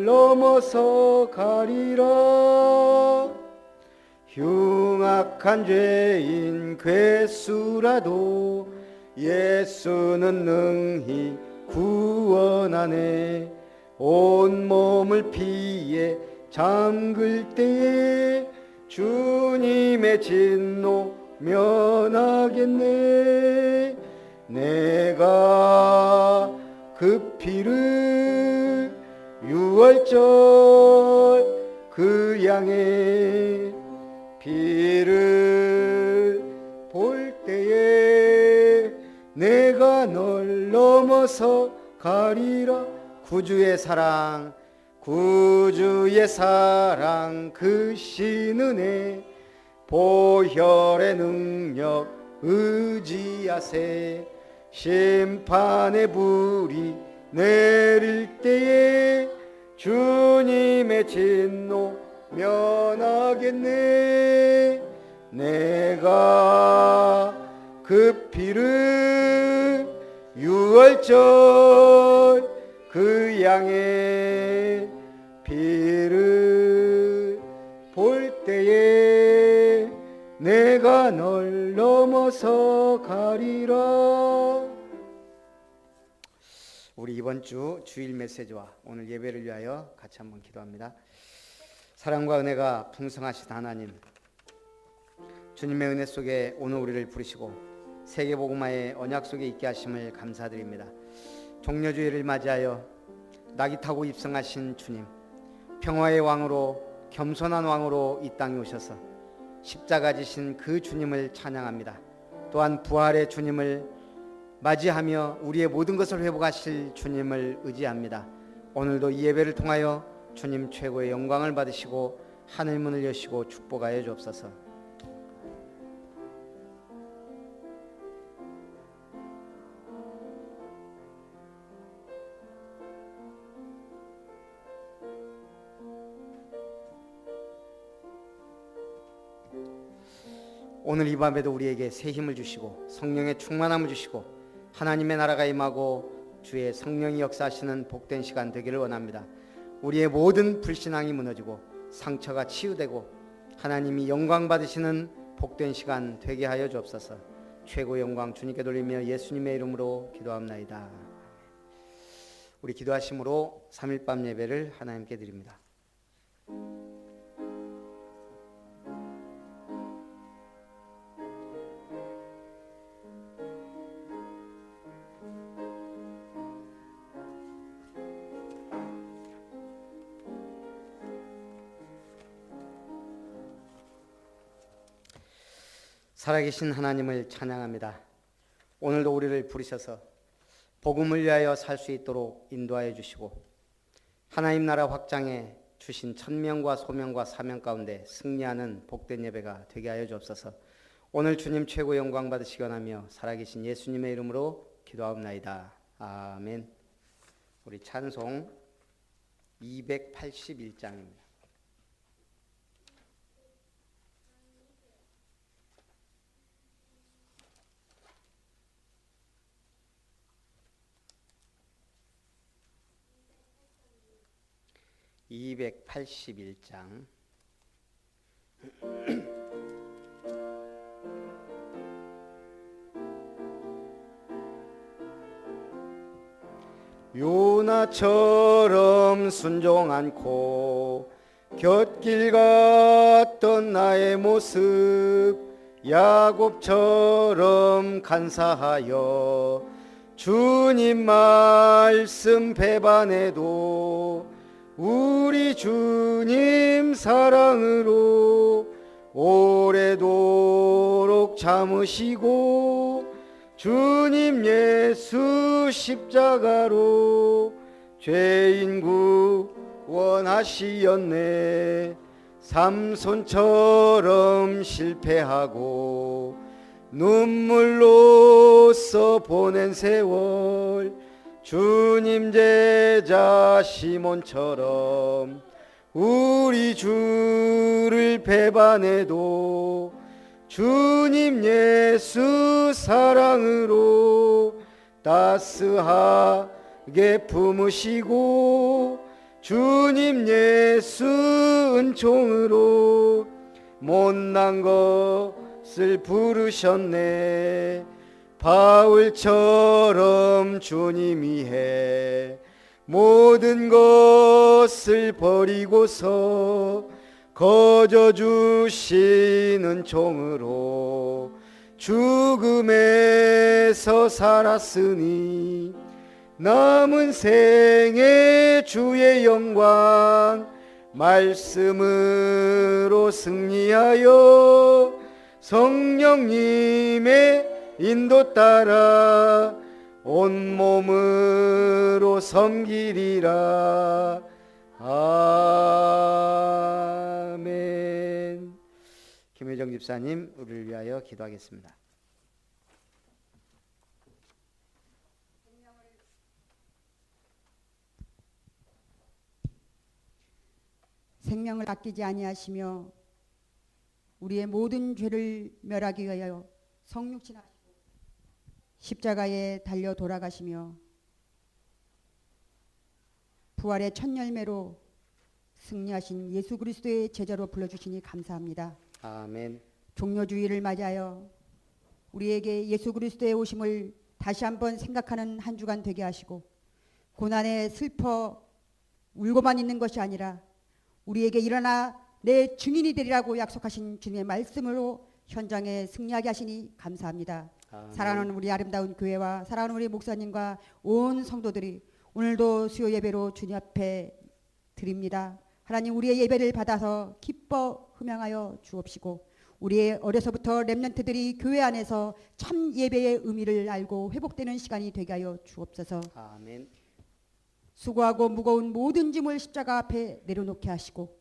넘어서 가리라. 흉악한 죄인 괴수라도 예수는 능히 구원하네. 온몸을 피에 잠글 때에 주님의 진노 면하겠네. 내가 그 피를 유월절 그 양의 피를 볼 때에 내가 널 넘어서 가리라. 구주의 사랑, 구주의 사랑, 그 신은혜, 보혈의 능력 의지하세. 심판의 불이 내릴 때에 주님의 진노 면하겠네. 내가 그 피를 유월절 그 양의 피를 볼 때에 내가 널 넘어서 가리라. 우리 이번 주 주일 메시지와 오늘 예배를 위하여 같이 한번 기도합니다. 사랑과 은혜가 풍성하신 하나님, 주님의 은혜 속에 오늘 우리를 부르시고 세계복음화의 언약 속에 있게 하심을 감사드립니다. 종려주일을 맞이하여 낙이 타고 입성하신 주님, 평화의 왕으로, 겸손한 왕으로 이 땅에 오셔서 십자가 지신 그 주님을 찬양합니다. 또한 부활의 주님을 맞이하며 우리의 모든 것을 회복하실 주님을 의지합니다. 오늘도 이 예배를 통하여 주님 최고의 영광을 받으시고 하늘 문을 여시고 축복하여 주옵소서. 오늘 이 밤에도 우리에게 새 힘을 주시고 성령의 충만함을 주시고 하나님의 나라가 임하고 주의 성령이 역사하시는 복된 시간 되기를 원합니다. 우리의 모든 불신앙이 무너지고 상처가 치유되고 하나님이 영광 받으시는 복된 시간 되게 하여 주옵소서. 최고의 영광 주님께 돌리며 예수님의 이름으로 기도합나이다. 우리 기도하심으로 3일 밤 예배를 하나님께 드립니다. 살아계신 하나님을 찬양합니다. 오늘도 우리를 부르셔서 복음을 위하여 살 수 있도록 인도하여 주시고 하나님 나라 확장에 주신 천명과 소명과 사명 가운데 승리하는 복된 예배가 되게 하여 주옵소서. 오늘 주님 최고 영광 받으시기 원하며 살아계신 예수님의 이름으로 기도하옵나이다. 아멘. 우리 찬송 281장입니다. 281장 요나처럼 순종 않고 곁길 갔던 나의 모습 야곱처럼 간사하여 주님 말씀 배반해도 우리 주님 사랑으로 오래도록 참으시고 주님 예수 십자가로 죄인 구원하시었네. 삼손처럼 실패하고 눈물로써 보낸 세월 주님 제자 시몬처럼 우리 주를 배반해도 주님 예수 사랑으로 따스하게 품으시고 주님 예수 은총으로 못난 것을 부르셨네. 바울처럼 주님 위해 모든 것을 버리고서 거저 주시는 종으로 죽음에서 살았으니 남은 생에 주의 영광 말씀으로 승리하여 성령님의 인도 따라 온몸으로 섬기리라. 아멘. 김효정 집사님, 우리를 위하여 기도하겠습니다. 생명을 아끼지 아니하시며 우리의 모든 죄를 멸하기 위하여 성육신하시고 십자가에 달려 돌아가시며 부활의 첫 열매로 승리하신 예수 그리스도의 제자로 불러주시니 감사합니다. 아멘. 종료주의를 맞이하여 우리에게 예수 그리스도의 오심을 다시 한번 생각하는 한 주간 되게 하시고 고난에 슬퍼 울고만 있는 것이 아니라 우리에게 일어나 내 증인이 되리라고 약속하신 주님의 말씀으로 현장에 승리하게 하시니 감사합니다. 아멘. 사랑하는 우리 아름다운 교회와 사랑하는 우리 목사님과 온 성도들이 오늘도 수요 예배로 주님 앞에 드립니다. 하나님, 우리의 예배를 받아서 기뻐 흠양하여 주옵시고 우리의 어려서부터 렘넌트들이 교회 안에서 참 예배의 의미를 알고 회복되는 시간이 되게 하여 주옵소서. 아멘. 수고하고 무거운 모든 짐을 십자가 앞에 내려놓게 하시고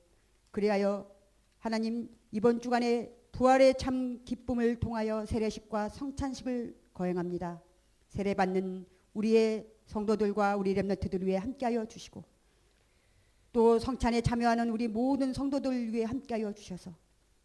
그리하여 하나님, 이번 주간에 부활의 참 기쁨을 통하여 세례식과 성찬식을 거행합니다. 세례받는 우리의 성도들과 우리 렘넌트들 위해 함께하여 주시고 또 성찬에 참여하는 우리 모든 성도들 위해 함께하여 주셔서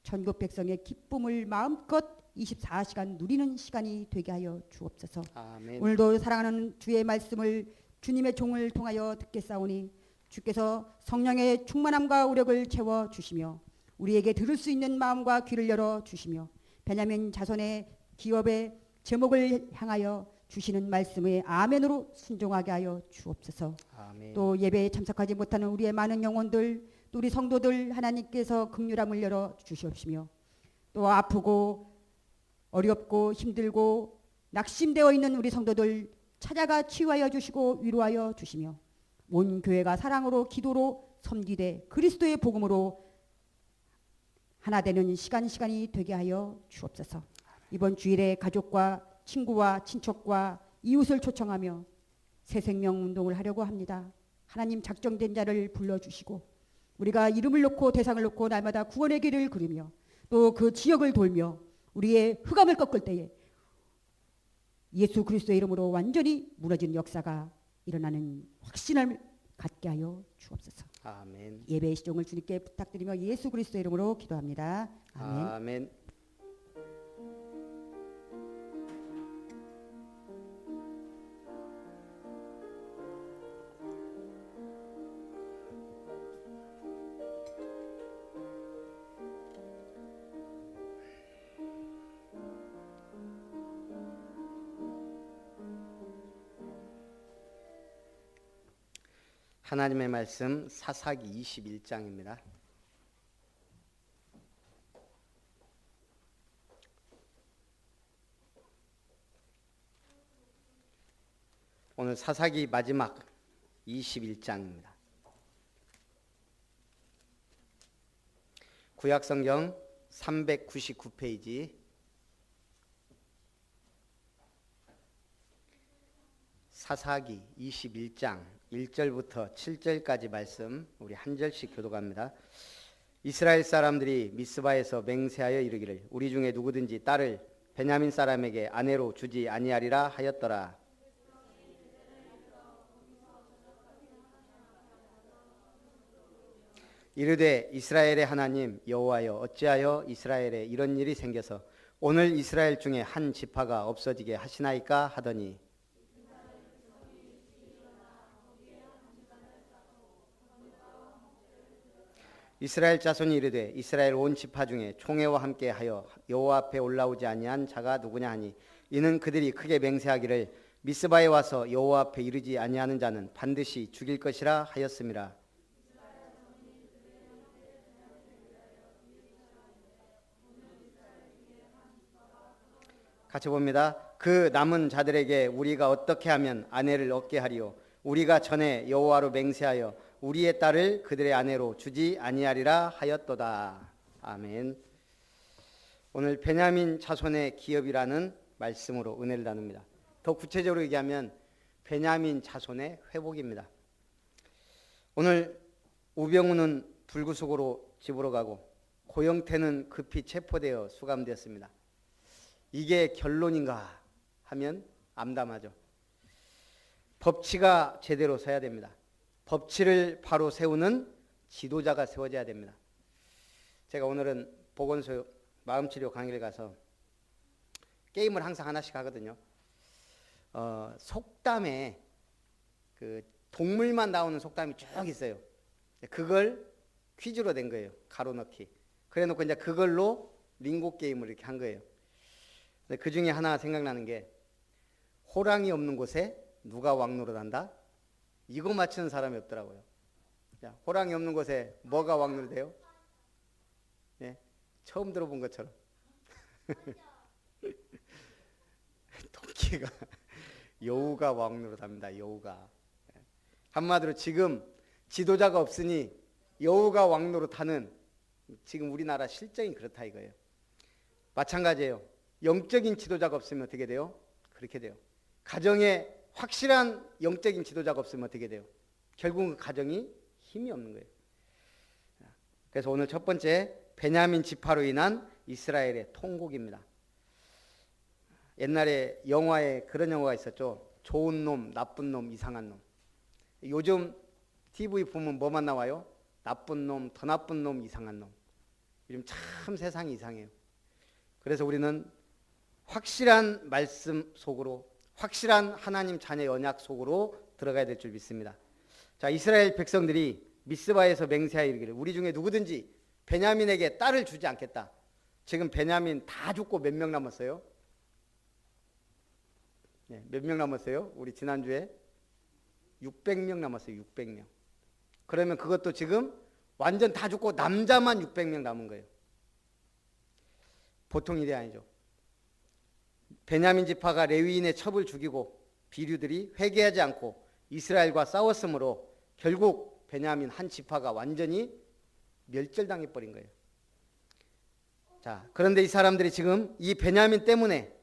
전국 백성의 기쁨을 마음껏 24시간 누리는 시간이 되게 하여 주옵소서. 아멘. 오늘도 사랑하는 주의 말씀을 주님의 종을 통하여 듣겠사오니 주께서 성령의 충만함과 우력을 채워 주시며 우리에게 들을 수 있는 마음과 귀를 열어 주시며 베냐민 자손의 기업의 제목을 향하여 주시는 말씀에 아멘으로 순종하게 하여 주옵소서. 아멘. 또 예배에 참석하지 못하는 우리의 많은 영혼들, 또 우리 성도들 하나님께서 긍휼함을 열어 주시옵시며 또 아프고 어렵고 힘들고 낙심되어 있는 우리 성도들 찾아가 치유하여 주시고 위로하여 주시며 온 교회가 사랑으로 기도로 섬기되 그리스도의 복음으로 하나 되는 시간이 되게 하여 주옵소서. 이번 주일에 가족과 친구와 친척과 이웃을 초청하며 새 생명 운동을 하려고 합니다. 하나님, 작정된 자를 불러주시고 우리가 이름을 놓고 대상을 놓고 날마다 구원의 길을 그리며 또 그 지역을 돌며 우리의 흑암을 꺾을 때에 예수 그리스도의 이름으로 완전히 무너진 역사가 일어나는 확신을 갖게 하여 주옵소서. 아멘. 예배의 시종을 주님께 부탁드리며 예수 그리스도의 이름으로 기도합니다. 아멘. 아멘. 하나님의 말씀 사사기 21장입니다. 오늘 사사기 마지막 21장입니다. 구약성경 399페이지 사사기 21장 1절부터 7절까지 말씀 우리 한 절씩 교독합니다. 이스라엘 사람들이 미스바에서 맹세하여 이르기를 우리 중에 누구든지 딸을 베냐민 사람에게 아내로 주지 아니하리라 하였더라. 이르되 이스라엘의 하나님 여호와여 어찌하여 이스라엘에 이런 일이 생겨서 오늘 이스라엘 중에 한 지파가 없어지게 하시나이까 하더니 이스라엘 자손이 이르되 이스라엘 온 지파 중에 총회와 함께하여 여호와 앞에 올라오지 아니한 자가 누구냐 하니 이는 그들이 크게 맹세하기를 미스바에 와서 여호와 앞에 이르지 아니하는 자는 반드시 죽일 것이라 하였음이라. 같이 봅니다. 그 남은 자들에게 우리가 어떻게 하면 아내를 얻게 하리요 우리가 전에 여호와로 맹세하여 우리의 딸을 그들의 아내로 주지 아니하리라 하였도다. 아멘. 오늘 베냐민 자손의 기업이라는 말씀으로 은혜를 나눕니다. 더 구체적으로 얘기하면 베냐민 자손의 회복입니다. 오늘 우병우는 불구속으로 집으로 가고 고영태는 급히 체포되어 수감되었습니다. 이게 결론인가 하면 암담하죠. 법치가 제대로 서야 됩니다. 법치를 바로 세우는 지도자가 세워져야 됩니다. 제가 오늘은 보건소 마음치료 강의를 가서 게임을 항상 하나씩 하거든요. 속담에 그 동물만 나오는 속담이 쭉 있어요. 그걸 퀴즈로 낸 거예요. 가로넣기. 그래놓고 이제 그걸로 링고 게임을 이렇게 한 거예요. 그 중에 하나 생각나는 게 호랑이 없는 곳에 누가 왕노릇한다? 이거 맞히는 사람이 없더라고요. 자, 호랑이 없는 곳에 뭐가 왕노릇해요? 네, 처음 들어본 것처럼. 토끼가 여우가 왕노릇합니다. 여우가. 한마디로 지금 지도자가 없으니 여우가 왕노릇하는 지금 우리나라 실정이 그렇다 이거예요. 마찬가지예요. 영적인 지도자가 없으면 어떻게 돼요? 그렇게 돼요. 가정에 확실한 영적인 지도자가 없으면 어떻게 돼요? 결국은 가정이 힘이 없는 거예요. 그래서 오늘 첫 번째 베냐민 지파로 인한 이스라엘의 통곡입니다. 옛날에 영화에 그런 영화가 있었죠. 좋은 놈, 나쁜 놈, 이상한 놈. 요즘 TV 보면 뭐만 나와요? 나쁜 놈, 더 나쁜 놈, 이상한 놈. 요즘 참 세상이 이상해요. 그래서 우리는 확실한 말씀 속으로 확실한 하나님 자녀 언약 속으로 들어가야 될 줄 믿습니다. 자, 이스라엘 백성들이 미스바에서 맹세하여 이르기를 우리 중에 누구든지 베냐민에게 딸을 주지 않겠다. 지금 베냐민 다 죽고 몇 명 남았어요? 네, 몇 명 남았어요? 우리 지난주에 600명 남았어요. 600명. 그러면 그것도 지금 완전 다 죽고 남자만 600명 남은 거예요. 보통 일이 아니죠. 베냐민 지파가 레위인의 첩을 죽이고 비류들이 회개하지 않고 이스라엘과 싸웠으므로 결국 베냐민 한 지파가 완전히 멸절당해 버린 거예요. 자, 그런데 이 사람들이 지금 이 베냐민 때문에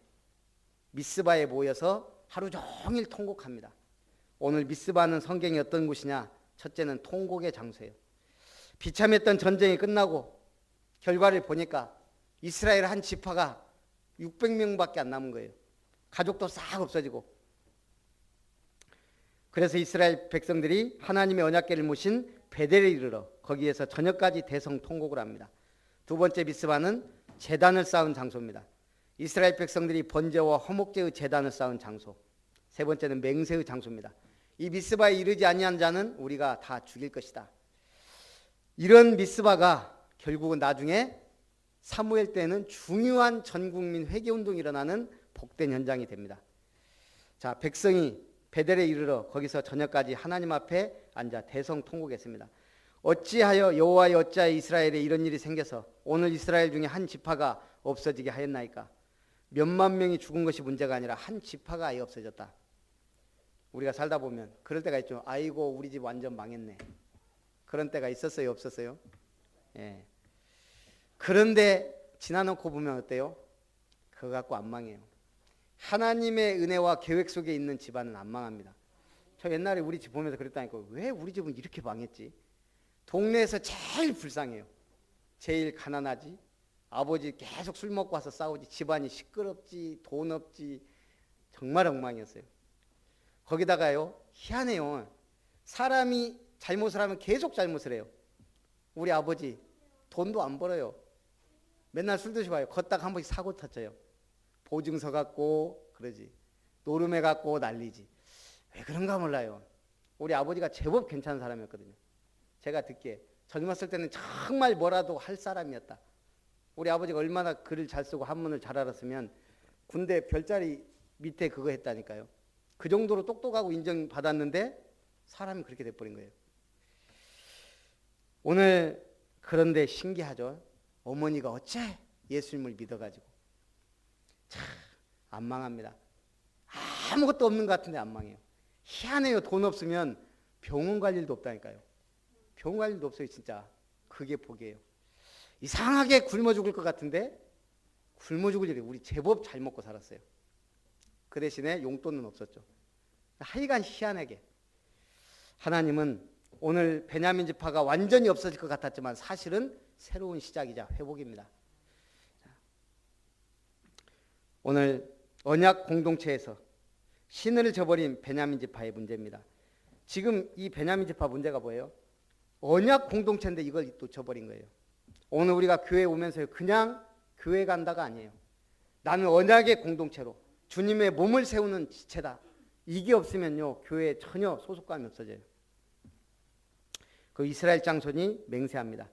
미스바에 모여서 하루 종일 통곡합니다. 오늘 미스바는 성경이 어떤 곳이냐? 첫째는 통곡의 장소예요. 비참했던 전쟁이 끝나고 결과를 보니까 이스라엘 한 지파가 600명밖에 안 남은 거예요. 가족도 싹 없어지고. 그래서 이스라엘 백성들이 하나님의 언약궤를 모신 베델에 이르러 거기에서 저녁까지 대성통곡을 합니다. 두 번째 미스바는 제단을 쌓은 장소입니다. 이스라엘 백성들이 번제와 화목제의 제단을 쌓은 장소. 세 번째는 맹세의 장소입니다. 이 미스바에 이르지 아니한 자는 우리가 다 죽일 것이다. 이런 미스바가 결국은 나중에 사무엘 때는 중요한 전국민 회개운동이 일어나는 복된 현장이 됩니다. 자, 백성이 베델에 이르러 거기서 저녁까지 하나님 앞에 앉아 대성통곡했습니다. 어찌하여 여호와의 어찌하여 이스라엘에 이런 일이 생겨서 오늘 이스라엘 중에 한 지파가 없어지게 하였나이까? 몇만 명이 죽은 것이 문제가 아니라 한 지파가 아예 없어졌다. 우리가 살다 보면 그럴 때가 있죠. 아이고 우리 집 완전 망했네. 그런 때가 있었어요, 없었어요? 예. 그런데 지나놓고 보면 어때요? 그거 갖고 안 망해요. 하나님의 은혜와 계획 속에 있는 집안은 안 망합니다. 저 옛날에 우리 집 보면서 그랬다니까. 왜 우리 집은 이렇게 망했지? 동네에서 제일 불쌍해요. 제일 가난하지. 아버지 계속 술 먹고 와서 싸우지. 집안이 시끄럽지. 돈 없지. 정말 엉망이었어요. 거기다가요, 희한해요. 사람이 잘못을 하면 계속 잘못을 해요. 우리 아버지 돈도 안 벌어요. 맨날 술 드시고 와요. 걷다가 한 번씩 사고 터져요. 보증서 갖고 그러지. 노름해 갖고 난리지. 왜 그런가 몰라요. 우리 아버지가 제법 괜찮은 사람이었거든요. 제가 듣기에 젊었을 때는 정말 뭐라도 할 사람이었다. 우리 아버지가 얼마나 글을 잘 쓰고 한문을 잘 알았으면 군대 별자리 밑에 그거 했다니까요. 그 정도로 똑똑하고 인정받았는데 사람이 그렇게 돼버린 거예요. 오늘 그런데 신기하죠. 어머니가 어째 예수님을 믿어가지고 참 안 망합니다. 아무것도 없는 것 같은데 안 망해요. 희한해요. 돈 없으면 병원 갈 일도 없다니까요. 병원 갈 일도 없어요. 진짜 그게 복이에요. 이상하게 굶어 죽을 것 같은데 굶어 죽을 일이 우리 제법 잘 먹고 살았어요. 그 대신에 용돈은 없었죠. 하여간 희한하게 하나님은 오늘 베냐민 지파가 완전히 없어질 것 같았지만 사실은 새로운 시작이자 회복입니다. 오늘 언약 공동체에서 신을 저버린 베냐민 지파의 문제입니다. 지금 이 베냐민 지파 문제가 뭐예요? 언약 공동체인데 이걸 또 저버린 거예요. 오늘 우리가 교회 오면서 그냥 교회 간다가 아니에요. 나는 언약의 공동체로 주님의 몸을 세우는 지체다. 이게 없으면요 교회에 전혀 소속감이 없어져요. 그 이스라엘 장손이 맹세합니다.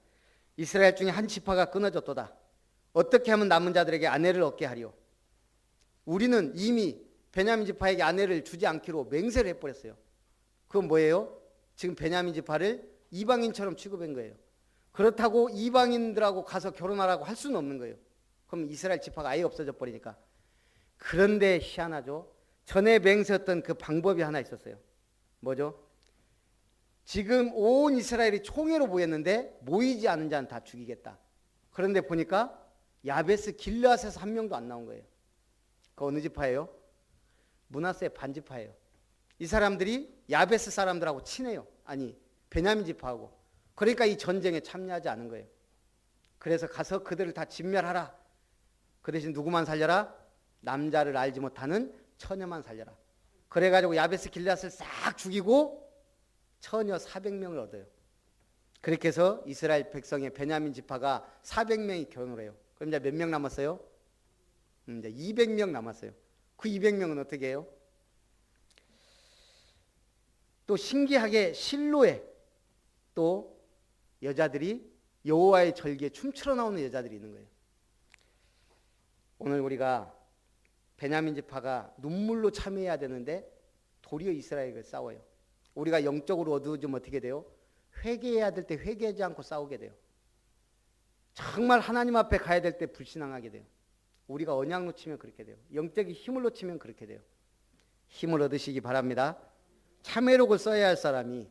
이스라엘 중에 한 지파가 끊어졌도다. 어떻게 하면 남은 자들에게 아내를 얻게 하리요? 우리는 이미 베냐민 지파에게 아내를 주지 않기로 맹세를 해버렸어요. 그건 뭐예요? 지금 베냐민 지파를 이방인처럼 취급한 거예요. 그렇다고 이방인들하고 가서 결혼하라고 할 수는 없는 거예요. 그럼 이스라엘 지파가 아예 없어져 버리니까. 그런데 희한하죠. 전에 맹세했던 그 방법이 하나 있었어요. 뭐죠? 지금 온 이스라엘이 총회로 모였는데 모이지 않은 자는 다 죽이겠다. 그런데 보니까 야베스 길르앗에서 한 명도 안 나온 거예요. 그 어느 지파예요? 므낫세 반지파예요. 이 사람들이 야베스 사람들하고 친해요. 아니 베냐민 지파하고. 그러니까 이 전쟁에 참여하지 않은 거예요. 그래서 가서 그들을 다 진멸하라. 그 대신 누구만 살려라? 남자를 알지 못하는 처녀만 살려라. 그래가지고 야베스 길르앗을 싹 죽이고 처녀 400명을 얻어요. 그렇게 해서 이스라엘 백성의 베냐민 지파가 400명이 결혼을 해요. 그럼 이제 몇 명 남았어요? 이제 200명 남았어요. 그 200명은 어떻게 해요? 또 신기하게 실로에 또 여자들이 여호와의 절기에 춤추러 나오는 여자들이 있는 거예요. 오늘 우리가 베냐민 지파가 눈물로 참여해야 되는데 도리어 이스라엘과 싸워요. 우리가 영적으로 어두워지면 어떻게 돼요? 회개해야 될 때 회개하지 않고 싸우게 돼요. 정말 하나님 앞에 가야 될 때 불신앙하게 돼요. 우리가 언약 놓치면 그렇게 돼요. 영적인 힘을 놓치면 그렇게 돼요. 힘을 얻으시기 바랍니다. 참회록을 써야 할 사람이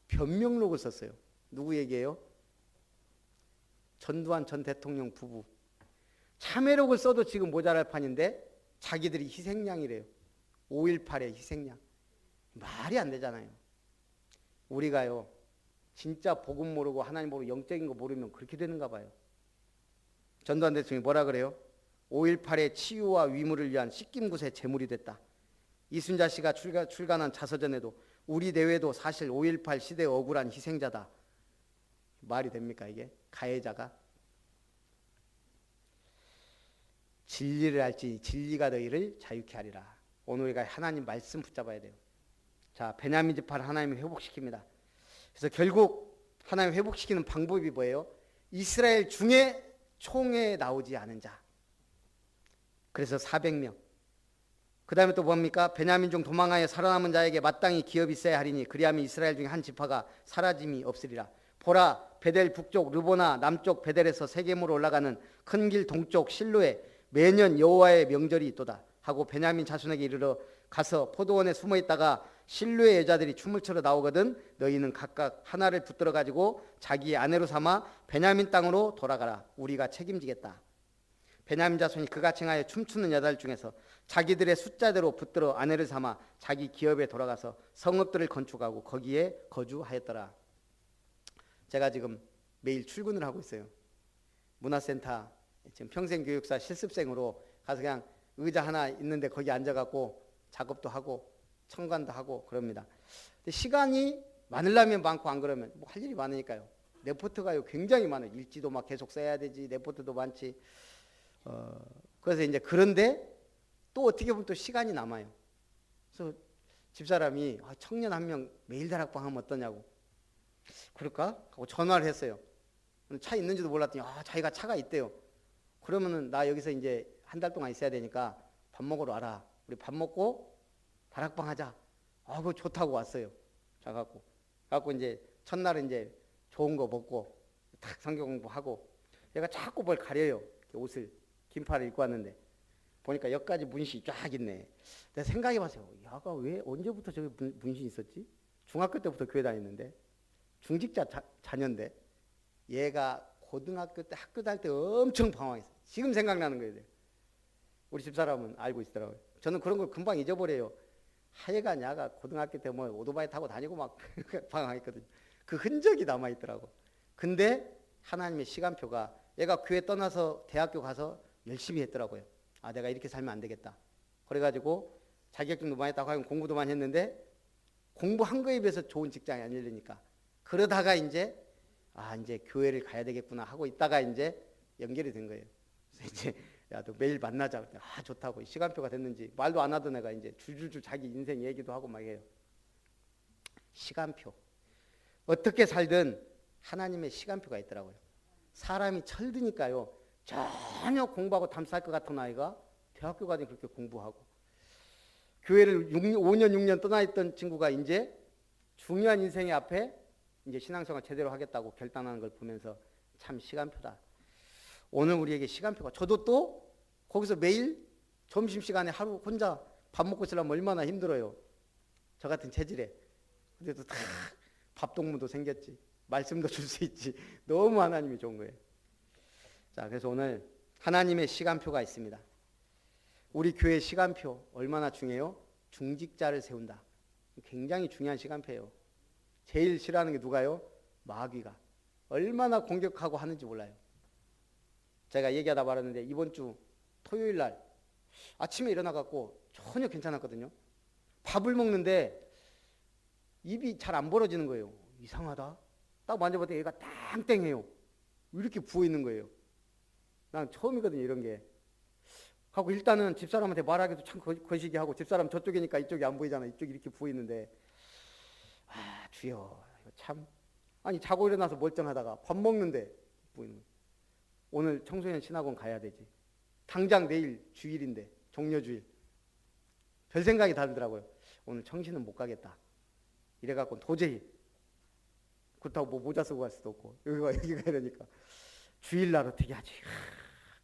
변명록을 썼어요. 누구 얘기예요? 전두환 전 대통령 부부. 참회록을 써도 지금 모자랄 판인데 자기들이 희생양이래요. 5.18의 희생양. 말이 안 되잖아요. 우리가요 진짜 복음 모르고 하나님 모르고 영적인 거 모르면 그렇게 되는가 봐요. 전두환 대통령이 뭐라 그래요? 5.18의 치유와 위무를 위한 씻김굿의 제물이 됐다. 이순자 씨가 출간한 자서전에도 우리 내외도 사실 5.18 시대의 억울한 희생자다. 말이 됩니까 이게? 가해자가? 진리를 알지 진리가 너희를 자유케 하리라. 오늘 우리가 하나님 말씀 붙잡아야 돼요. 자, 베냐민 지파를 하나님이 회복시킵니다. 그래서 결국 하나님 회복시키는 방법이 뭐예요? 이스라엘 중에 총회에 나오지 않은 자. 그래서 400명. 그 다음에 또 뭡니까? 베냐민 중 도망하여 살아남은 자에게 마땅히 기업이 있어야 하리니 그리하면 이스라엘 중에 한 지파가 사라짐이 없으리라. 보라, 베델 북쪽 르보나 남쪽 베델에서 세겜으로 올라가는 큰 길 동쪽 실로에 매년 여호와의 명절이 있도다 하고 베냐민 자손에게 이르러 가서 포도원에 숨어 있다가 실로의 여자들이 춤을 추러 나오거든 너희는 각각 하나를 붙들어 가지고 자기의 아내로 삼아 베냐민 땅으로 돌아가라. 우리가 책임지겠다. 베냐민 자손이 그같이 행하여 춤추는 여자들 중에서 자기들의 숫자대로 붙들어 아내를 삼아 자기 기업에 돌아가서 성읍들을 건축하고 거기에 거주하였더라. 제가 지금 매일 출근을 하고 있어요. 문화센터 지금 평생교육사 실습생으로 가서 그냥 의자 하나 있는데 거기 앉아갖고 작업도 하고 청관도 하고 그럽니다. 근데 시간이 많으려면 많고 안 그러면 뭐 할 일이 많으니까요. 레포트가요 굉장히 많아요. 일지도 막 계속 써야 되지. 레포트도 많지. 그래서 이제 그런데 또 어떻게 보면 또 시간이 남아요. 그래서 집사람이 청년 한 명 매일 다락방 하면 어떠냐고. 그럴까? 하고 전화를 했어요. 차 있는지도 몰랐더니 자기가 차가 있대요. 그러면은 나 여기서 이제 한 달 동안 있어야 되니까 밥 먹으러 와라. 우리 밥 먹고 다락방 하자. 그거 좋다고 왔어요. 갖고 이제 첫날은 이제 좋은 거 먹고 탁 성경 공부하고 얘가 자꾸 뭘 가려요. 옷을 긴팔을 입고 왔는데 보니까 여기까지 문신이 쫙 있네. 내가 생각해봤어요. 야가 왜 언제부터 저기 문신 있었지? 중학교 때부터 교회 다녔는데 중직자 자녀인데 얘가 고등학교 때 학교 다닐 때 엄청 방황했어요. 지금 생각나는 거예요. 우리 집사람은 알고 있더라고요. 저는 그런 걸 금방 잊어버려요. 하여간 야가 고등학교 때 뭐 오토바이 타고 다니고 막 방황했거든요. 그 흔적이 남아있더라고. 근데 하나님의 시간표가 얘가 교회 떠나서 대학교 가서 열심히 했더라고요. 내가 이렇게 살면 안 되겠다. 그래가지고 자격증도 많이 따고 공부도 많이 했는데 공부한 거에 비해서 좋은 직장이 안 열리니까 그러다가 이제 이제 교회를 가야 되겠구나 하고 있다가 이제 연결이 된 거예요. 그래서 이제 야, 너 매일 만나자. 그랬더니 좋다고. 시간표가 됐는지 말도 안 하던 애가 이제 줄줄줄 자기 인생 얘기도 하고 막 해요. 시간표. 어떻게 살든 하나님의 시간표가 있더라고요. 사람이 철드니까요. 전혀 공부하고 담쌀 것 같은 아이가 대학교 가니 그렇게 공부하고 교회를 5년 6년 떠나 있던 친구가 이제 중요한 인생의 앞에 이제 신앙생활 제대로 하겠다고 결단하는 걸 보면서 참 시간표다. 오늘 우리에게 시간표가 저도 또 거기서 매일 점심시간에 하루 혼자 밥 먹고 있으려면 얼마나 힘들어요. 저 같은 체질에. 그래도 다 밥동무도 생겼지. 말씀도 줄 수 있지. 너무 하나님이 좋은 거예요. 자, 그래서 오늘 하나님의 시간표가 있습니다. 우리 교회 시간표 얼마나 중요해요? 중직자를 세운다. 굉장히 중요한 시간표예요. 제일 싫어하는 게 누가요? 마귀가. 얼마나 공격하고 하는지 몰라요. 제가 얘기하다 말았는데 이번 주 토요일 날 아침에 일어나갖고 전혀 괜찮았거든요. 밥을 먹는데 입이 잘 안 벌어지는 거예요. 이상하다. 딱 만져봤더니 얘가 땡땡해요. 이렇게 부어있는 거예요. 난 처음이거든요, 이런 게. 하고 일단은 집사람한테 말하기도 참 거시기 하고 집사람 저쪽이니까 이쪽이 안 보이잖아. 이쪽이 이렇게 부어있는데 주여 이거 참 아니 자고 일어나서 멀쩡하다가 밥 먹는데 보이는 거예요. 오늘 청소년 신학원 가야 되지. 당장 내일 주일인데 종려주일. 별 생각이 다르더라고요. 오늘 청신은 못 가겠다. 이래갖고 도저히 그렇다고 뭐 모자 쓰고 갈 수도 없고 여기 가야 되니까 주일날 어떻게 하지?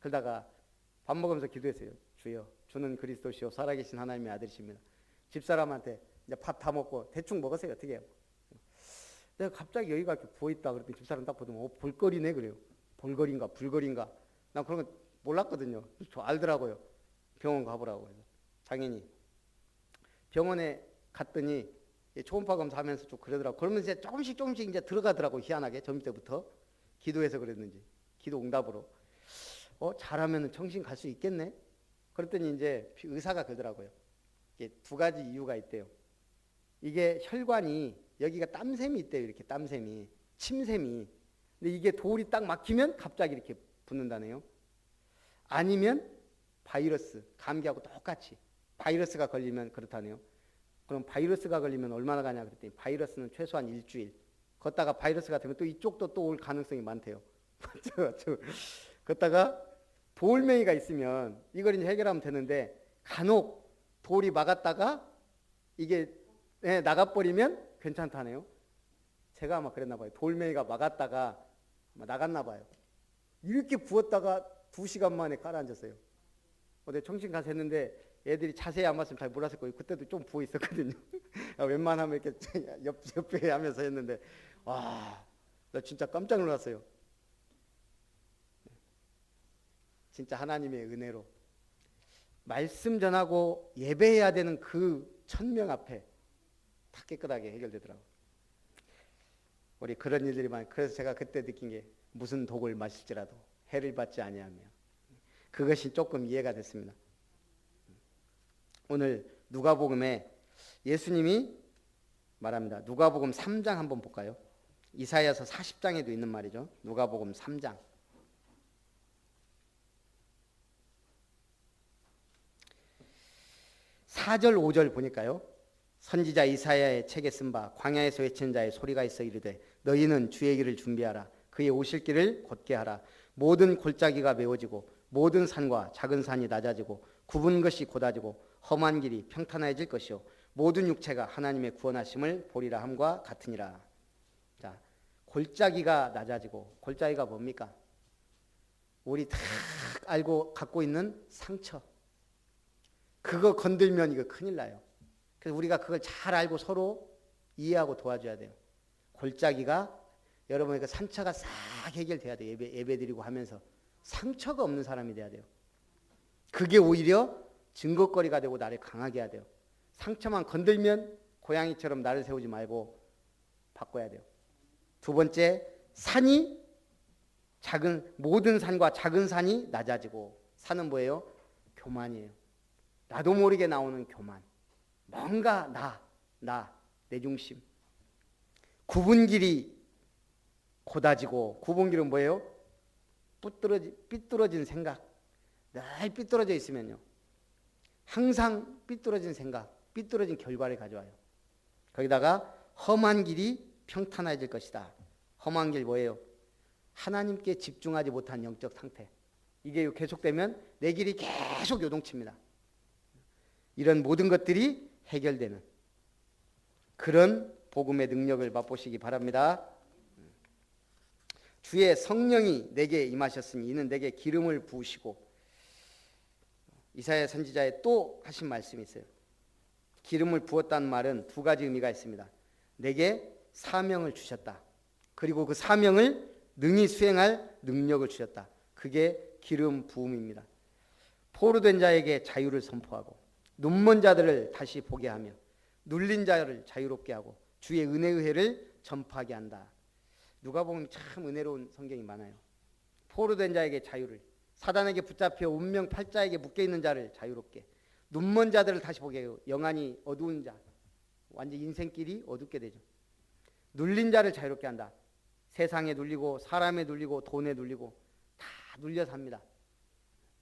그러다가 밥 먹으면서 기도했어요. 주여 주는 그리스도시요 살아계신 하나님의 아들이십니다. 집사람한테 이제 밥 다 먹고 대충 먹으세요. 어떻게 해요? 내가 갑자기 여기가 이렇게 부어있다 그랬더니 집사람 딱 보더니 볼거리네 그래요. 볼거리인가 불거리인가 난 그런 거 몰랐거든요. 저 알더라고요. 병원 가보라고 해서 당연히 병원에 갔더니 초음파 검사하면서 좀 그러더라고. 그러면서 이제 조금씩 이제 들어가더라고. 희한하게 점심 때부터 기도해서 그랬는지 기도 응답으로 잘하면 청신 갈 수 있겠네. 그랬더니 이제 의사가 그러더라고요. 이게 두 가지 이유가 있대요. 이게 혈관이 여기가 땀샘이 있대요. 이렇게 땀샘이 침샘이. 근데 이게 돌이 딱 막히면 갑자기 이렇게 붓는다네요. 아니면 바이러스 감기하고 똑같이 바이러스가 걸리면 그렇다네요. 그럼 바이러스가 걸리면 얼마나 가냐 그랬더니 바이러스는 최소한 일주일. 걷다가 바이러스가 되면 또 이쪽도 또 올 가능성이 많대요. 걷다가 돌멩이가 있으면 이걸 이제 해결하면 되는데 간혹 돌이 막았다가 이게 나가버리면 괜찮다네요. 제가 아마 그랬나 봐요. 돌멩이가 막았다가 아마 나갔나 봐요. 이렇게 부었다가 2시간 만에 가라앉았어요. 어제 청신 가서 했는데 애들이 자세히 안 봤으면 잘 몰랐을 거예요. 그때도 좀 부어 있었거든요. 웬만하면 이렇게 옆에 하면서 했는데 와, 나 진짜 깜짝 놀랐어요. 진짜 하나님의 은혜로 말씀 전하고 예배해야 되는 그 1000명 앞에 다 깨끗하게 해결되더라고요. 우리 그런 일들이 많아요. 그래서 제가 그때 느낀 게 무슨 독을 마실지라도 해를 받지 아니하며 그것이 조금 이해가 됐습니다. 오늘 누가복음에 예수님이 말합니다. 누가복음 3장 한번 볼까요? 이사야서 40장에도 있는 말이죠. 누가복음 3장 4절 5절 보니까요. 선지자 이사야의 책에 쓴 바 광야에서 외치는 자의 소리가 있어 이르되 너희는 주의 길을 준비하라. 그의 오실 길을 곧게 하라. 모든 골짜기가 메워지고 모든 산과 작은 산이 낮아지고 굽은 것이 곧아지고 험한 길이 평탄해질 것이요 모든 육체가 하나님의 구원하심을 보리라 함과 같으니라. 자, 골짜기가 낮아지고, 골짜기가 뭡니까? 우리 다 알고 갖고 있는 상처. 그거 건들면 이거 큰일 나요. 그래서 우리가 그걸 잘 알고 서로 이해하고 도와줘야 돼요. 골짜기가 여러분의 그 상처가 싹 해결돼야 돼요. 예배 드리고 하면서 상처가 없는 사람이 돼야 돼요. 그게 오히려 증거거리가 되고 나를 강하게 해야 돼요. 상처만 건들면 고양이처럼 나를 세우지 말고 바꿔야 돼요. 두 번째, 모든 산과 작은 산이 낮아지고. 산은 뭐예요? 교만이에요. 나도 모르게 나오는 교만. 뭔가 내 중심. 굽은 길이 곧아지고. 굽은 길은 뭐예요? 삐뚤어진 생각. 늘 삐뚤어져 있으면요, 항상 삐뚤어진 생각, 삐뚤어진 결과를 가져와요. 거기다가 험한 길이 평탄해질 것이다. 험한 길 뭐예요? 하나님께 집중하지 못한 영적 상태. 이게 계속되면 내 길이 계속 요동칩니다. 이런 모든 것들이 해결되는 그런 복음의 능력을 맛보시기 바랍니다. 주의 성령이 내게 임하셨으니 이는 내게 기름을 부으시고. 이사야 선지자의 또 하신 말씀이 있어요. 기름을 부었다는 말은 두 가지 의미가 있습니다. 내게 사명을 주셨다. 그리고 그 사명을 능히 수행할 능력을 주셨다. 그게 기름 부음입니다. 포로된 자에게 자유를 선포하고 눈먼 자들을 다시 보게 하며 눌린 자를 자유롭게 하고 주의 은혜의 회를 전파하게 한다. 누가 보면 참 은혜로운 성경이 많아요. 포로된 자에게 자유를, 사단에게 붙잡혀 운명 팔자에게 묶여있는 자를 자유롭게, 눈먼 자들을 다시 보게 해요. 영안이 어두운 자, 완전 인생길이 어둡게 되죠. 눌린 자를 자유롭게 한다. 세상에 눌리고 사람에 눌리고 돈에 눌리고 다 눌려 삽니다.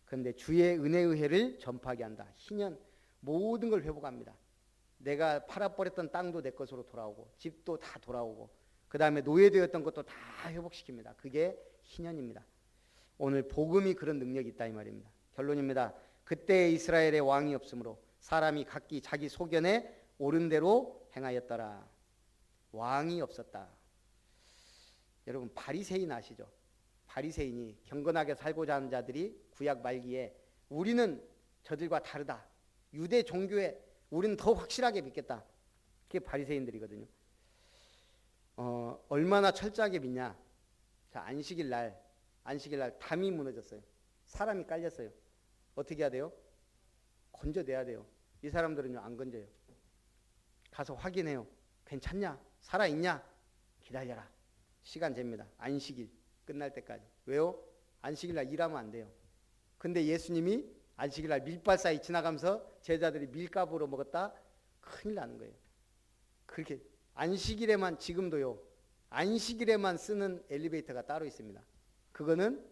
그런데 주의 은혜의 회를 전파하게 한다. 희년 모든 걸 회복합니다. 내가 팔아버렸던 땅도 내 것으로 돌아오고 집도 다 돌아오고 그 다음에 노예되었던 것도 다 회복시킵니다. 그게 희년입니다. 오늘 복음이 그런 능력이 있다 이 말입니다. 결론입니다. 그때 이스라엘의 왕이 없으므로 사람이 각기 자기 소견에 옳은 대로 행하였더라. 왕이 없었다. 여러분 바리새인 아시죠? 바리새인이 경건하게 살고자 하는 자들이 구약 말기에 우리는 저들과 다르다. 유대 종교에 우리는 더 확실하게 믿겠다. 그게 바리새인들이거든요. 얼마나 철저하게 믿냐. 자, 안식일 날 담이 무너졌어요. 사람이 깔렸어요. 어떻게 해야 돼요? 건져내야 돼요. 이 사람들은요 안 건져요. 가서 확인해요. 괜찮냐? 살아있냐? 기다려라. 시간 잽니다. 안식일 끝날 때까지. 왜요? 안식일 날 일하면 안 돼요. 근데 예수님이 안식일 날 밀밭 사이 지나가면서 제자들이 밀가부로 먹었다? 큰일 나는 거예요. 그렇게 안식일에만, 지금도요 안식일에만 쓰는 엘리베이터가 따로 있습니다. 그거는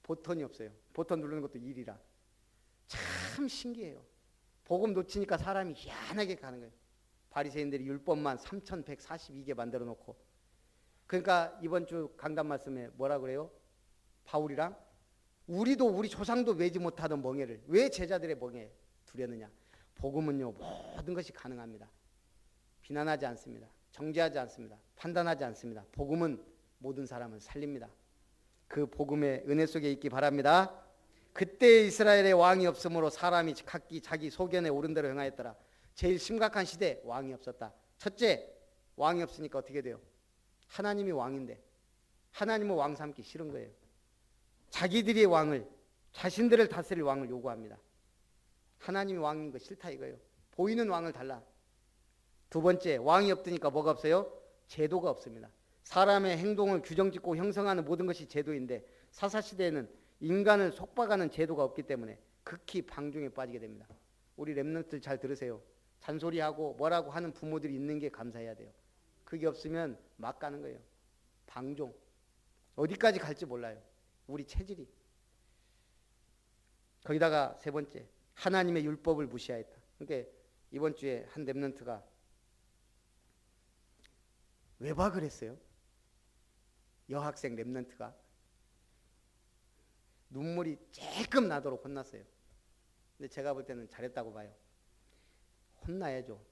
버튼이 없어요. 버튼 누르는 것도 일이라. 참 신기해요. 복음 놓치니까 사람이 희한하게 가는 거예요. 바리새인들이 율법만 3142개 만들어 놓고. 그러니까 이번 주 강단 말씀에 뭐라 그래요? 바울이랑 우리도 우리 조상도 메지 못하던 멍에를 왜 제자들의 멍에 두려느냐. 복음은요 모든 것이 가능합니다. 비난하지 않습니다. 정죄하지 않습니다. 판단하지 않습니다. 복음은 모든 사람을 살립니다. 그 복음의 은혜 속에 있기 바랍니다. 그때 이스라엘의 왕이 없으므로 사람이 각기 자기 소견에 옳은 대로 행하였더라. 제일 심각한 시대 왕이 없었다. 첫째, 왕이 없으니까 어떻게 돼요? 하나님이 왕인데 하나님은 왕 삼기 싫은 거예요. 자기들의 왕을, 자신들을 다스릴 왕을 요구합니다. 하나님이 왕인 거 싫다 이거예요. 보이는 왕을 달라. 두 번째, 왕이 없으니까 뭐가 없어요? 제도가 없습니다. 사람의 행동을 규정짓고 형성하는 모든 것이 제도인데 사사시대에는 인간을 속박하는 제도가 없기 때문에 극히 방종에 빠지게 됩니다. 우리 랩런트들 잘 들으세요. 잔소리하고 뭐라고 하는 부모들이 있는 게 감사해야 돼요. 그게 없으면 막 가는 거예요. 방종. 어디까지 갈지 몰라요. 우리 체질이. 거기다가 세 번째, 하나님의 율법을 무시하였다. 그러니까 이번 주에 한 랩런트가 외박을 했어요. 여학생 랩런트가 눈물이 찔끔 나도록 혼났어요. 근데 제가 볼 때는 잘했다고 봐요. 혼나야죠.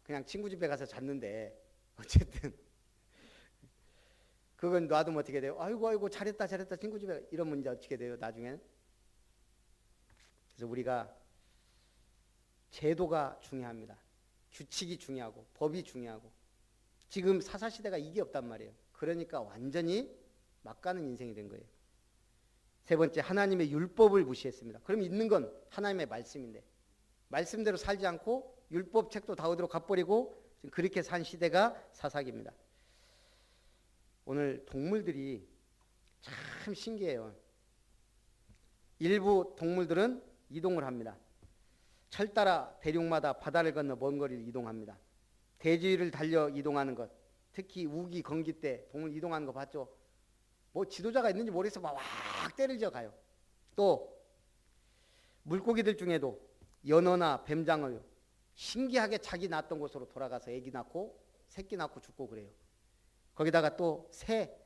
그냥 친구 집에 가서 잤는데 어쨌든 그건 놔두면 어떻게 돼요? 아이고 잘했다 친구 집에 이러면 이제 어떻게 돼요? 나중에. 그래서 우리가 제도가 중요합니다. 규칙이 중요하고 법이 중요하고 지금 사사시대가 이게 없단 말이에요. 그러니까 완전히 막가는 인생이 된 거예요. 세 번째, 하나님의 율법을 무시했습니다. 그럼 있는 건 하나님의 말씀인데 말씀대로 살지 않고 율법 책도 다 어디로 가버리고 그렇게 산 시대가 사사기입니다. 오늘 동물들이 참 신기해요. 일부 동물들은 이동을 합니다. 철 따라 대륙마다 바다를 건너 먼 거리를 이동합니다. 대지를 달려 이동하는 것, 특히 우기, 건기 때 동물 이동하는 거 봤죠? 뭐 지도자가 있는지 모르겠어 막 때리져 가요. 또 물고기들 중에도 연어나 뱀장어 신기하게 자기 낳았던 곳으로 돌아가서 애기 낳고 새끼 낳고 죽고 그래요. 거기다가 또 새,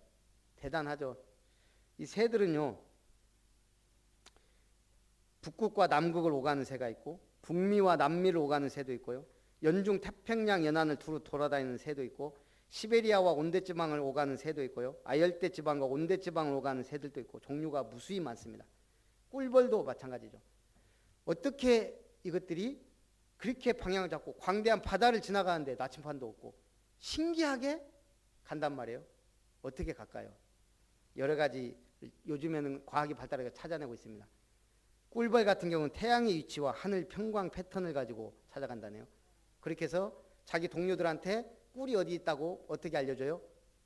대단하죠. 이 새들은요 북극과 남극을 오가는 새가 있고 북미와 남미를 오가는 새도 있고요. 연중 태평양 연안을 두루 돌아다니는 새도 있고 시베리아와 온대지방을 오가는 새도 있고요. 아열대지방과 온대지방을 오가는 새들도 있고 종류가 무수히 많습니다. 꿀벌도 마찬가지죠. 어떻게 이것들이 그렇게 방향을 잡고 광대한 바다를 지나가는데 나침반도 없고 신기하게 간단 말이에요. 어떻게 갈까요? 여러 가지 요즘에는 과학이 발달해서 찾아내고 있습니다. 꿀벌 같은 경우는 태양의 위치와 하늘 평광 패턴을 가지고 찾아간다네요. 그렇게 해서 자기 동료들한테 꿀이 어디 있다고 어떻게 알려줘요?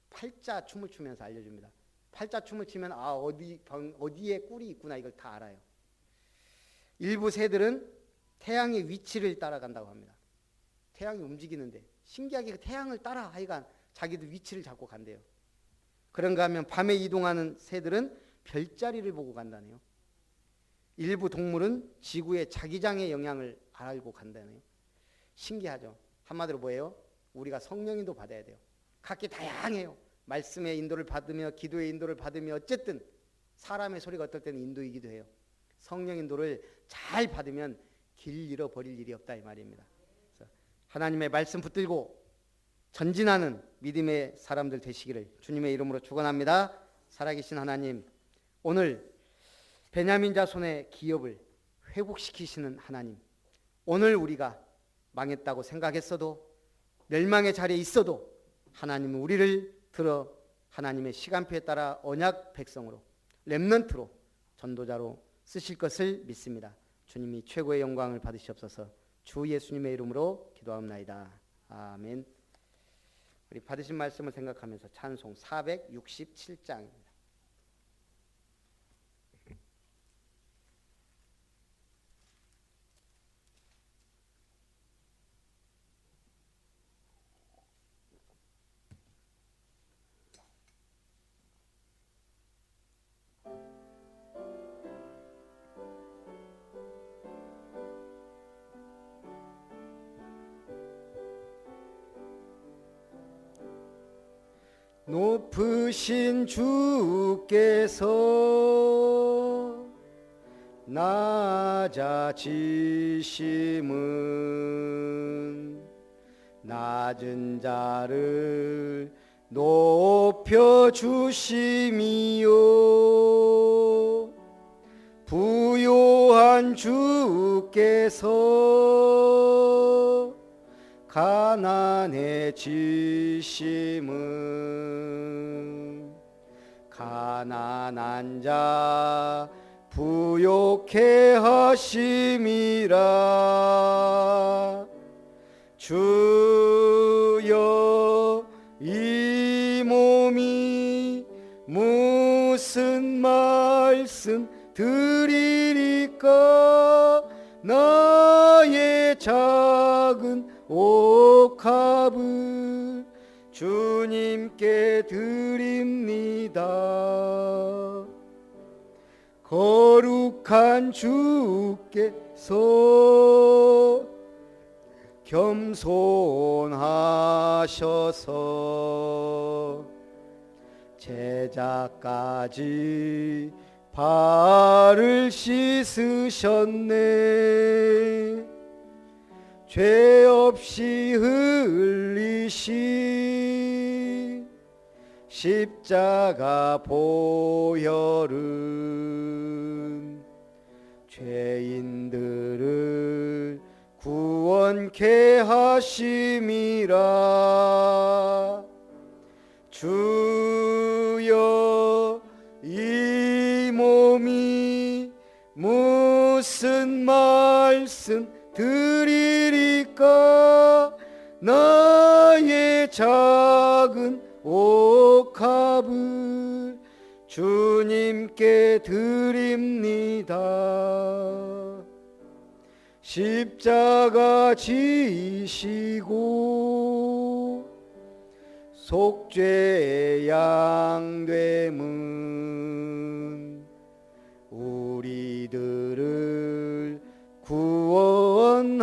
팔자 춤을 추면서 알려줍니다. 팔자 춤을 추면 어디에 꿀이 있구나 이걸 다 알아요. 일부 새들은 태양의 위치를 따라간다고 합니다. 태양이 움직이는데 신기하게 태양을 따라 하여간 자기들 위치를 잡고 간대요. 그런가 하면 밤에 이동하는 새들은 별자리를 보고 간다네요. 일부 동물은 지구의 자기장의 영향을 알고 간다네요. 신기하죠. 한마디로 뭐예요? 우리가 성령인도 받아야 돼요. 각기 다양해요. 말씀의 인도를 받으며 기도의 인도를 받으며 어쨌든 사람의 소리가 어떨 때는 인도이기도 해요. 성령 인도를 잘 받으면 길 잃어버릴 일이 없다 이 말입니다. 그래서 하나님의 말씀 붙들고 전진하는 믿음의 사람들 되시기를 주님의 이름으로 축원합니다. 살아계신 하나님, 오늘 베냐민 자손의 기업을 회복시키시는 하나님, 오늘 우리가 망했다고 생각했어도 멸망의 자리에 있어도 하나님은 우리를 들어 하나님의 시간표에 따라 언약 백성으로 렘넌트로 전도자로 쓰실 것을 믿습니다. 주님이 최고의 영광을 받으시옵소서. 주 예수님의 이름으로 기도하옵나이다. 아멘. 우리 받으신 말씀을 생각하면서 찬송 467장입니다. 높으신 주께서 낮아지심은 낮은 자를 높여주심이요 부요한 주께서 가난해지심은 가난한 자 부욕해 하심이라. 주여 이 몸이 무슨 말씀 드리리까. 나의 작은 옥합을 주님께 드립니다. 거룩한 주께서 겸손하셔서 제자까지 발을 씻으셨네. 죄 없이 흘리신 십자가 보혈은 죄인들을 구원케 하심이라. 주여 이 몸이 무슨 말씀 드리리까. 나의 작은 옥합을 주님께 드립니다. 십자가 지시고 속죄의 양됨은 우리들을 구원하심이요.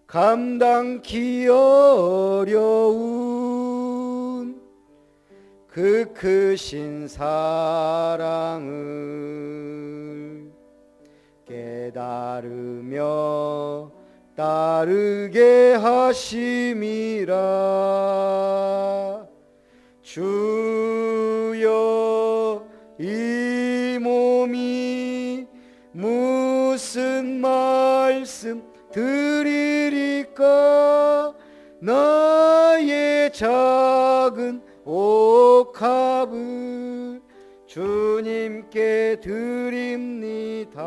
감당기 어려운 그 크신 사랑을 깨달으며 따르게 하심이라. 주여 이 몸이 무슨 말씀 드리리까. 나의 작은 옥합을 주님께 드립니다.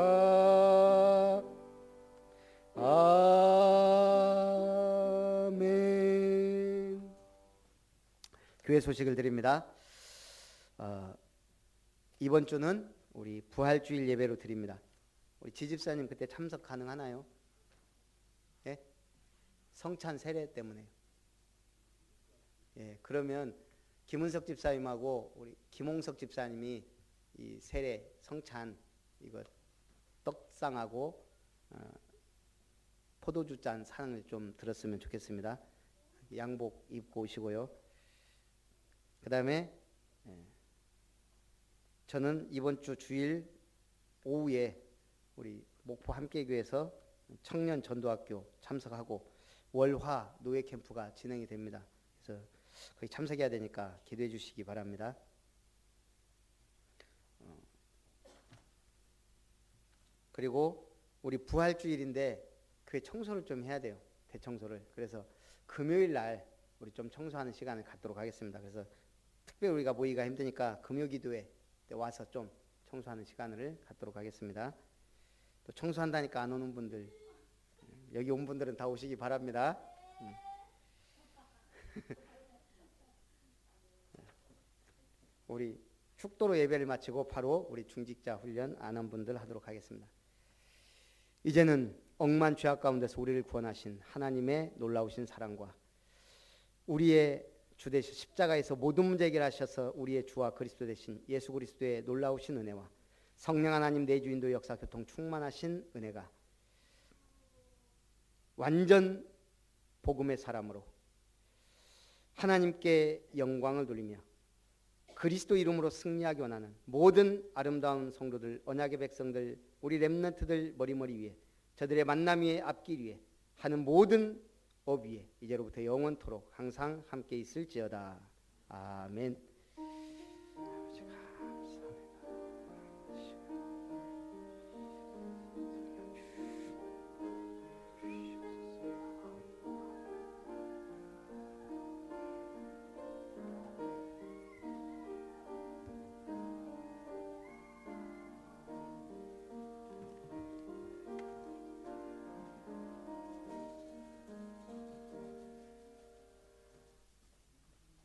아멘. 교회 소식을 드립니다. 이번 주는 우리 부활주일 예배로 드립니다. 우리 지집사님 그때 참석 가능하나요? 예? 성찬 세례 때문에요. 예, 그러면 김은석 집사님하고 우리 김홍석 집사님이 이 세례 성찬 이거 떡상하고 포도주 잔 상을 좀 들었으면 좋겠습니다. 양복 입고 오시고요. 그 다음에 저는 이번 주 주일 오후에 우리 목포 함께교회에서 청년 전도학교 참석하고 월화 노예 캠프가 진행이 됩니다. 그래서 거기 참석해야 되니까 기도해 주시기 바랍니다. 그리고 우리 부활주일인데 그 청소를 좀 해야 돼요. 대청소를. 그래서 금요일 날 우리 좀 청소하는 시간을 갖도록 하겠습니다. 그래서 특별히 우리가 모이기가 힘드니까 금요기도회 때 와서 좀 청소하는 시간을 갖도록 하겠습니다. 또 청소한다니까 안 오는 분들, 여기 온 분들은 다 오시기 바랍니다. 우리 축도로 예배를 마치고 바로 우리 중직자 훈련 안 한 분들 하도록 하겠습니다. 이제는 억만 죄악 가운데서 우리를 구원하신 하나님의 놀라우신 사랑과 우리의 주 되신 십자가에서 모든 문제 해결하셔서 우리의 주와 그리스도 되신 예수 그리스도의 놀라우신 은혜와 성령 하나님 내주인도 역사 교통 충만하신 은혜가 완전 복음의 사람으로 하나님께 영광을 돌리며 그리스도 이름으로 승리하기 원하는 모든 아름다운 성도들, 언약의 백성들, 우리 렘넌트들 머리머리 위에 저들의 만남 위에 앞길 위에 하는 모든 업 위에 이제로부터 영원토록 항상 함께 있을지어다. 아멘.